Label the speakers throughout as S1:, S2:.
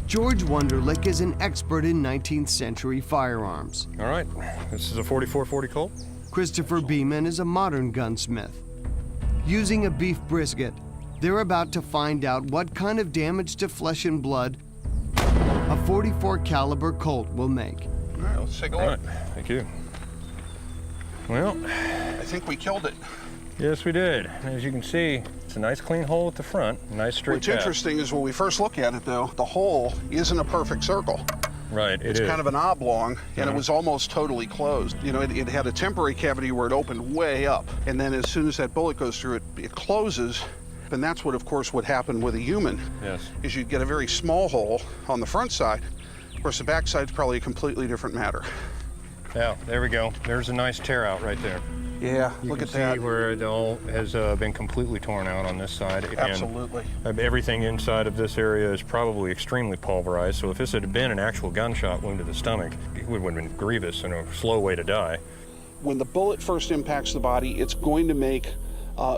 S1: George Wunderlich is an expert in 19th century firearms.
S2: All right, this is a 44-40 Colt.
S1: Christopher Beeman is a modern gunsmith. Using a beef brisket, they're about to find out what kind of damage to flesh and blood a .44 caliber Colt will make.
S3: All right, let's take a look.
S2: All right, thank you. Well,
S3: I think we killed it.
S2: yes, we did. As you can see, it's a nice clean hole at the front, nice straight
S3: What's
S2: path.
S3: interesting is when we first look at it, though, the hole isn't a perfect circle.
S2: Right,
S3: It's kind of an oblong, and it was almost totally closed. You know, it had a temporary cavity where it opened way up, and then as soon as that bullet goes through it, it closes. And that's what, of course, would happen with a human.
S2: Yes.
S3: Is you'd get a very small hole on the front side. Of course, the back side's probably a completely different matter.
S2: Yeah, there we go. There's a nice tear out right there.
S3: Yeah,
S2: You
S3: look
S2: can
S3: at that.
S2: see where it all has been completely torn out on this side.
S3: Absolutely.
S2: And everything inside of this area is probably extremely pulverized. So if this had been an actual gunshot wound to the stomach, it would have been grievous and a slow way to die.
S3: When the bullet first impacts the body, it's going to make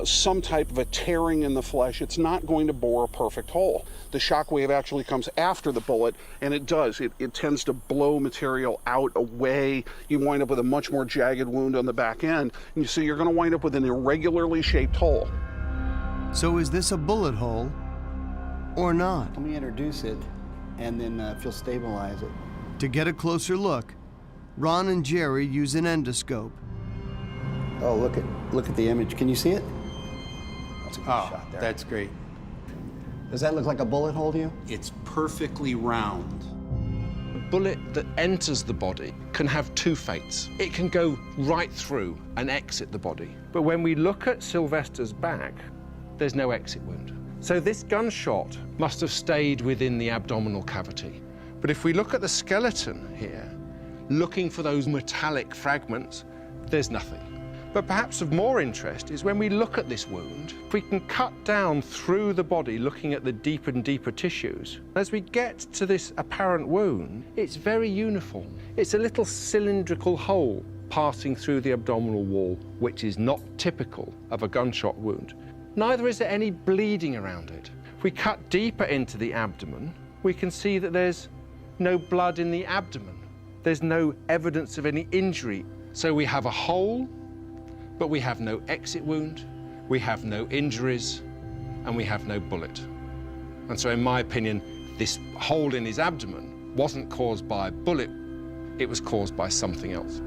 S3: some type of a tearing in the flesh. It's not going to bore a perfect hole. The shock wave actually comes after the bullet, and it does. It tends to blow material out, away. You wind up with a much more jagged wound on the back end, and so you're going to wind up with an irregularly shaped hole.
S1: So is this a bullet hole or not?
S4: Let me introduce it, and then if you'll stabilize it.
S1: To get a closer look, Ron and Jerry use an endoscope.
S4: Oh, look at the image. Can you see it? That's a good shot there.
S5: That's great.
S4: Does that look like a bullet hole to you?
S5: It's perfectly round.
S6: A bullet that enters the body can have two fates. It can go right through and exit the body. But when we look at Sylvester's back, there's no exit wound. So this gunshot must have stayed within the abdominal cavity. But if we look at the skeleton here, looking for those metallic fragments, there's nothing. But perhaps of more interest is when we look at this wound, if we can cut down through the body, looking at the deeper and deeper tissues, as we get to this apparent wound, it's very uniform. It's a little cylindrical hole passing through the abdominal wall, which is not typical of a gunshot wound. Neither is there any bleeding around it. If we cut deeper into the abdomen, we can see that there's no blood in the abdomen. There's no evidence of any injury. So we have a hole, but we have no exit wound, we have no injuries, and we have no bullet. And so in my opinion, this hole in his abdomen wasn't caused by a bullet, it was caused by something else.